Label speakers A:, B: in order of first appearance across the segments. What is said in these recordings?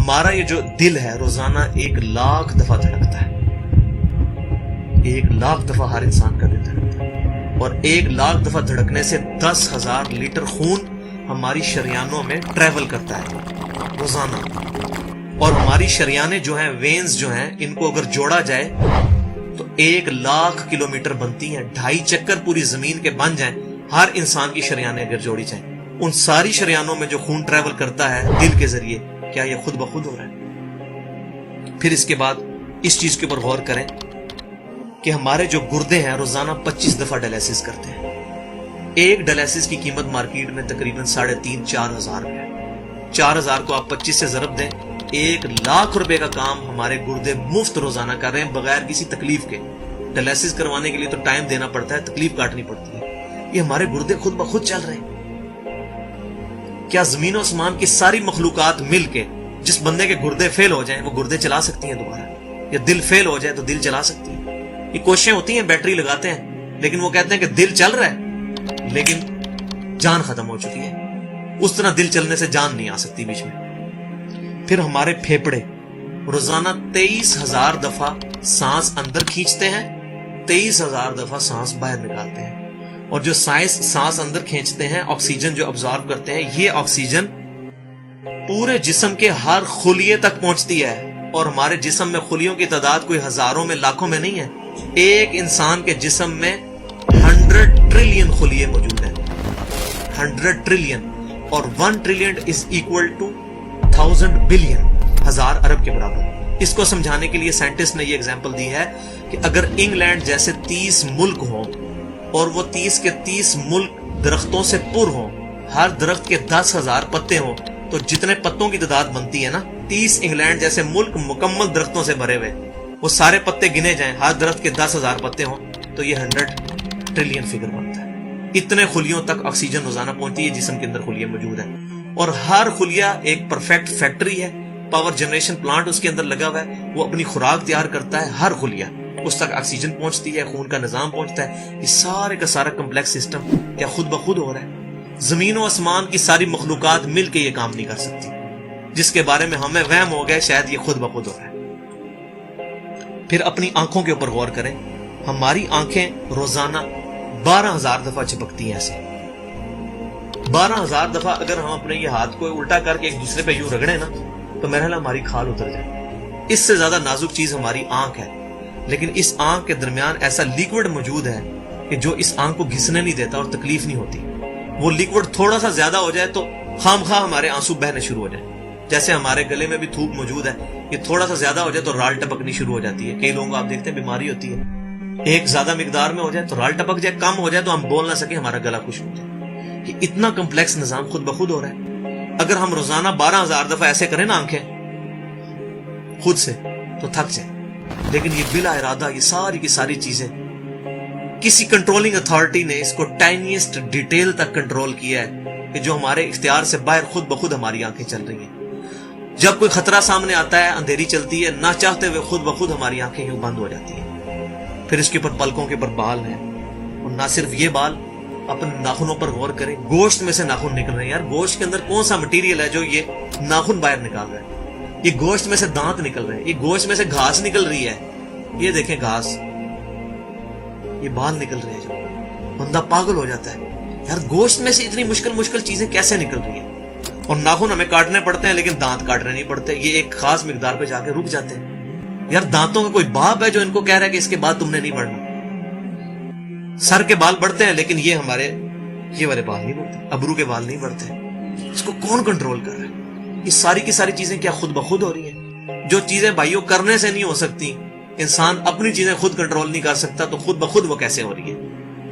A: ہمارا یہ جو دل ہے روزانہ 1,00,000 دفعہ دھڑکتا ہے. 1,00,000 دفعہ ہر انسان کا دل دھڑکتا ہے، اور 1,00,000 دفعہ دھڑکنے سے 10,000 لیٹر خون ہماری شریانوں میں ٹریول کرتا ہے روزانہ. اور ہماری شریانیں جو ہیں، وینز جو ہیں، ان کو اگر جوڑا جائے تو 1,00,000 کلومیٹر بنتی ہیں. 2.5 چکر پوری زمین کے بن جائیں ہر انسان کی شریانیں اگر جوڑی جائیں. ان ساری شریانوں میں جو خون ٹریول کرتا ہے دل کے ذریعے، کیا یہ خود بخود ہو رہا ہے؟ پھر اس کے بعد اس چیز کے اوپر غور کریں کہ ہمارے جو گردے ہیں روزانہ 25 دفعہ ڈائلیسس کرتے ہیں. ایک ڈائلیسس کی قیمت مارکیٹ میں تقریباً 3,500-4,000 روپے ہے. 4,000 کو آپ 25 سے ضرب دیں، 1,00,000 روپے کا کام ہمارے گردے مفت روزانہ کر رہے ہیں بغیر کسی تکلیف کے. ڈائلیسس کروانے کے لیے تو ٹائم دینا پڑتا ہے، تکلیف کاٹنی پڑتی ہے. یہ ہمارے گردے خود بخود چل رہے ہیں. کیا زمین و آسمان کی ساری مخلوقات مل کے جس بندے کے گردے فیل ہو جائیں وہ گردے چلا سکتی ہیں دوبارہ؟ یا دل فیل ہو جائے تو دل چلا سکتی ہے؟ یہ کوششیں ہوتی ہیں، بیٹری لگاتے ہیں، لیکن وہ کہتے ہیں کہ دل چل رہا ہے لیکن جان ختم ہو چکی ہے. اس طرح دل چلنے سے جان نہیں آ سکتی بیچ میں. پھر ہمارے پھیپڑے روزانہ 23,000 دفعہ سانس اندر کھینچتے ہیں، 23,000 دفعہ سانس باہر نکالتے ہیں. اور جو سانس اندر کھینچتے ہیں، آکسیجن جو ابزارو کرتے ہیں، یہ آکسیجن پورے جسم کے ہر خلیے تک پہنچتی ہے. اور ہمارے جسم میں خلیوں کی تعداد کوئی ہزاروں میں لاکھوں میں نہیں ہے. ایک انسان کے جسم میں 100 ٹریلین خلیے موجود ہیں. 100 ٹریلین، اور 1 trillion is equal to 1000 billion, 1000 ارب کے برابر. اس کو سمجھانے کے لیے سائنٹسٹ نے یہ ایگزامپل دی ہے کہ اگر انگلینڈ جیسے 30 ملک ہوں اور وہ 30 کے 30 ملک درختوں سے پر ہوں، ہر درخت کے 10,000 پتے ہوں، تو جتنے پتوں کی تعداد بنتی ہے نا، 30 انگلینڈ جیسے ملک مکمل درختوں سے بھرے ہوئے، وہ سارے پتے گنے جائیں، ہر درخت کے 10,000 پتے ہوں، تو یہ 100 ٹریلین فگر بنتا ہے. اتنے خلیوں تک آکسیجن روزانہ پہنچتی ہے، جسم کے اندر خلیے موجود ہیں. اور ہر خلیہ ایک پرفیکٹ فیکٹری ہے، پاور جنریشن پلانٹ اس کے اندر لگا ہوا ہے. وہ اپنی خوراک تیار کرتا ہے، ہر خلیہ اس تک آکسیجن پہنچتی ہے، خون کا نظام پہنچتا ہے. یہ سارے کا سارا کمپلیکس سسٹم کیا خود بخود ہو رہا ہے؟ زمین و آسمان کی ساری مخلوقات مل کے یہ کام نہیں کر سکتی، جس کے بارے میں ہمیں وہم ہو گئے شاید یہ خود بخود ہو رہا ہے. پھر اپنی آنکھوں کے اوپر غور کریں. ہماری آنکھیں روزانہ 12,000 دفعہ چپکتی ہیں. ایسے 12,000 دفعہ اگر ہم اپنے یہ ہاتھ کو الٹا کر کے ایک دوسرے پہ یوں رگڑیں نا، تو میرا خیال ہماری کھال اتر جائے. اس سے زیادہ نازک چیز ہماری آنکھ ہے. لیکن اس آنکھ کے درمیان ایسا لیکوڈ موجود ہے کہ جو اس آنکھ کو گھسنے نہیں دیتا اور تکلیف نہیں ہوتی. وہ لیکوڈ تھوڑا سا زیادہ ہو جائے تو خام خواہ ہمارے آنسو بہنے شروع ہو جائیں. جیسے ہمارے گلے میں بھی تھوک موجود ہے، یہ تھوڑا سا زیادہ ہو جائے تو رال ٹپکنی شروع ہو جاتی ہے. کئی لوگوں کو آپ دیکھتے ہیں بیماری ہوتی ہے، ایک زیادہ مقدار میں ہو جائے تو رال ٹپک جائے، کم ہو جائے تو ہم بول نہ سکیں، ہمارا گلا خشک ہو جائے. یہ اتنا کمپلیکس نظام خود بخود ہو رہا ہے. اگر ہم روزانہ 12,000 دفعہ ایسے کریں نا آنکھیں خود سے تو تھک جائیں. لیکن یہ بلا ارادہ یہ ساری کی ساری چیزیں کسی کنٹرولنگ اتھارٹی نے اس کو ٹائنیسٹ ڈیٹیل تک کنٹرول کیا ہے کہ جو ہمارے اختیار سے باہر خود بخود ہماری آنکھیں چل رہی ہیں. جب کوئی خطرہ سامنے آتا ہے، اندھیری چلتی ہے، نہ چاہتے ہوئے خود بخود ہماری آنکھیں یوں بند ہو جاتی ہیں. پھر اس کے اوپر پلکوں کے اوپر بال ہیں، اور نہ صرف یہ بال، اپنے ناخنوں پر غور کریں. گوشت میں سے ناخن نکل رہے ہیں. یار گوشت کے اندر کون سا مٹیریل ہے جو یہ ناخن باہر نکال رہا ہے؟ یہ گوشت میں سے دانت نکل رہے ہیں، یہ گوشت میں سے گھاس نکل رہی ہے. یہ دیکھیں گھاس، یہ بال نکل رہے ہیں. جو بندہ پاگل ہو جاتا ہے، یار گوشت میں سے اتنی مشکل چیزیں کیسے نکل رہی ہیں؟ اور ناخن ہمیں کاٹنے پڑتے ہیں لیکن دانت کاٹنے نہیں پڑتے. یہ ایک خاص مقدار پہ جا کے رک جاتے ہیں. یار دانتوں کا کوئی باپ ہے جو ان کو کہہ رہا ہے کہ اس کے بعد تم نے نہیں بڑھنا؟ سر کے بال بڑھتے ہیں لیکن یہ ہمارے یہ والے بال نہیں بڑھتے، ابرو کے بال نہیں بڑھتے. اس کو کون کنٹرول کر رہا ہے؟ یہ ساری کی ساری چیزیں کیا خود بخود ہو رہی ہیں؟ جو چیزیں بھائیوں کرنے سے نہیں ہو سکتی، انسان اپنی چیزیں خود کنٹرول نہیں کر سکتا، تو خود بخود وہ کیسے ہو رہی ہے؟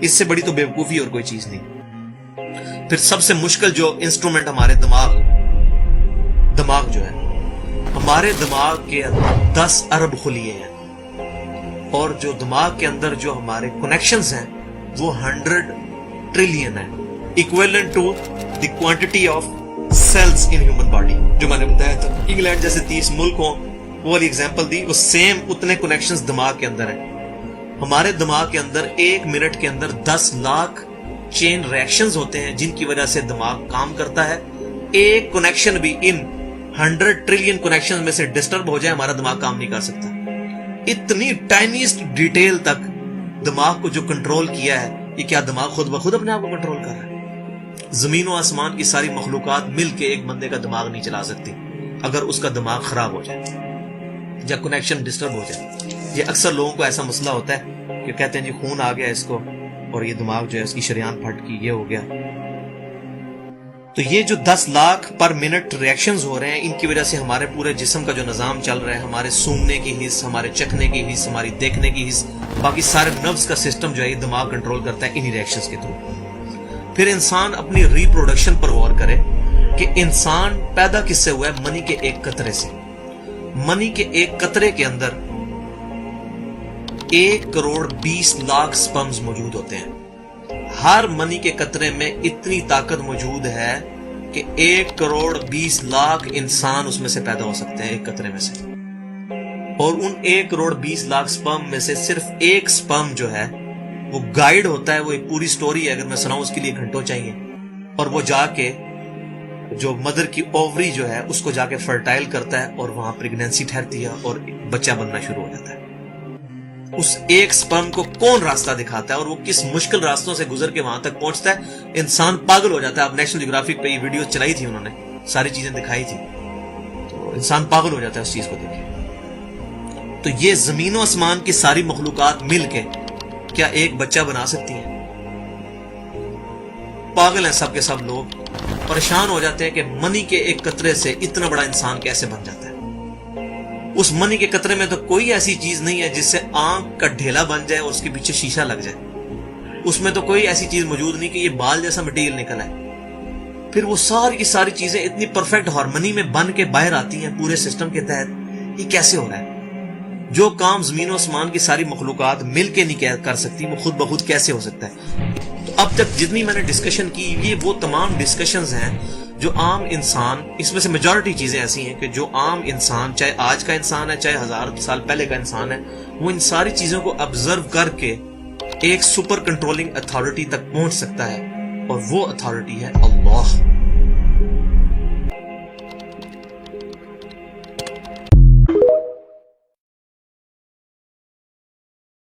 A: اس سے بڑی تو بیوقوفی اور کوئی چیز نہیں. پھر سب سے مشکل جو انسٹرومنٹ ہمارے دماغ جو ہے، ہمارے دماغ کے اندر 10 ارب خلیے ہیں، اور جو دماغ کے اندر جو ہمارے کنیکشنز ہیں وہ 100 ٹریلین ہیں، equivalent to the quantity of cells in human body. جو میں نے بتایا تھا انگلینڈ جیسے 30 ملک ہوں، وہ والی ایگزامپل دی، وہ سیم اتنے کنیکشنز دماغ کے اندر ہیں. ہمارے دماغ کے اندر 1 منٹ کے اندر 10 لاکھ چین ریئیکشنز ہوتے ہیں جن کی وجہ سے دماغ کام کرتا ہے. ایک کنیکشن بھی ان 100 ٹریلین کنیکشن میں سے ڈسٹرب ہو جائے ہمارا دماغ کام نہیں کر سکتا. اتنی ٹائنیسٹ ڈیٹیل تک دماغ کو جو کنٹرول کیا ہے, یہ کیا دماغ خود بخود اپنے آپ کو کنٹرول کر رہا ہے؟ زمین و آسمان کی ساری مخلوقات مل کے ایک بندے کا دماغ نہیں چلا سکتی اگر اس کا دماغ خراب ہو جائے یا کنیکشن ڈسٹرب ہو جائے. یہ اکثر لوگوں کو ایسا مسئلہ ہوتا ہے کہ کہتے ہیں جی خون آ گیا اس کو اور یہ دماغ جو ہے اس کی شریان پھٹ گئی, یہ ہو گیا. تو یہ جو 10 لاکھ پر منٹ ریئیکشنز ہو رہے ہیں, ان کی وجہ سے ہمارے پورے جسم کا جو نظام چل رہا ہے, ہمارے سونگنے کی حص, ہمارے چکھنے کی حص, ہماری دیکھنے کی حص, باقی سارے نروز کا سسٹم جو ہے یہ دماغ کنٹرول کرتا ہے انہی ریئیکشنز کے تھرو. پھر انسان اپنی ریپروڈکشن پر غور کرے کہ انسان پیدا کس سے ہوا ہے؟ منی کے ایک قطرے سے. منی کے ایک قطرے کے اندر 1 کروڑ 20 لاکھ سپرمز موجود ہوتے ہیں. ہر منی کے قطرے میں اتنی طاقت موجود ہے کہ 1 کروڑ 20 لاکھ انسان اس میں سے پیدا ہو سکتے ہیں ایک قطرے میں سے. اور ان 1 کروڑ 20 لاکھ سپرم میں سے صرف ایک سپرم جو ہے وہ گائیڈ ہوتا ہے. وہ ایک پوری سٹوری ہے, اگر میں سناؤں اس کے لیے گھنٹوں چاہیے. اور وہ جا کے جو مدر کی اووری جو ہے اس کو جا کے فرٹائل کرتا ہے اور وہاں پریگنینسی ٹھہرتی ہے اور بچہ بننا شروع ہو جاتا ہے. اس ایک سپرم کو کون راستہ دکھاتا ہے اور وہ کس مشکل راستوں سے گزر کے وہاں تک پہنچتا ہے, انسان پاگل ہو جاتا ہے. اب نیشنل جیوگرافک پہ یہ ویڈیو چلائی تھی, انہوں نے ساری چیزیں دکھائی تھی, تو انسان پاگل ہو جاتا ہے اس چیز کو دیکھ کے. تو یہ زمین و آسمان کی ساری مخلوقات مل کے کیا ایک بچہ بنا سکتی ہیں؟ پاگل ہیں سب کے سب لوگ, پریشان ہو جاتے ہیں کہ منی کے ایک قطرے سے اتنا بڑا انسان کیسے بن جاتا ہے. اس منی کے قطرے میں تو کوئی ایسی چیز نہیں ہے جس سے آنکھ کا ڈھیلا بن جائے اور اس کے پیچھے شیشہ لگ جائے. اس میں تو کوئی ایسی چیز موجود نہیں کہ یہ بال جیسا مٹیریل نکلا ہے. پھر وہ ساری کی ساری چیزیں اتنی پرفیکٹ ہارمنی میں بن کے باہر آتی ہیں پورے سسٹم کے تحت. یہ کیسے ہو رہا ہے؟ جو کام زمین و آسمان کی ساری مخلوقات مل کے نہیں کر سکتی, وہ خود بخود کیسے ہو سکتا ہے؟ تو اب تک جتنی میں نے ڈسکشن کی, یہ وہ تمام ڈسکشنز ہیں جو عام انسان, اس میں سے میجورٹی چیزیں ایسی ہیں کہ جو عام انسان, چاہے آج کا انسان ہے چاہے 1000 سال پہلے کا انسان ہے, وہ ان ساری چیزوں کو آبزرو کر کے ایک سپر کنٹرولنگ اتھارٹی تک پہنچ سکتا ہے, اور وہ اتھارٹی ہے اللہ.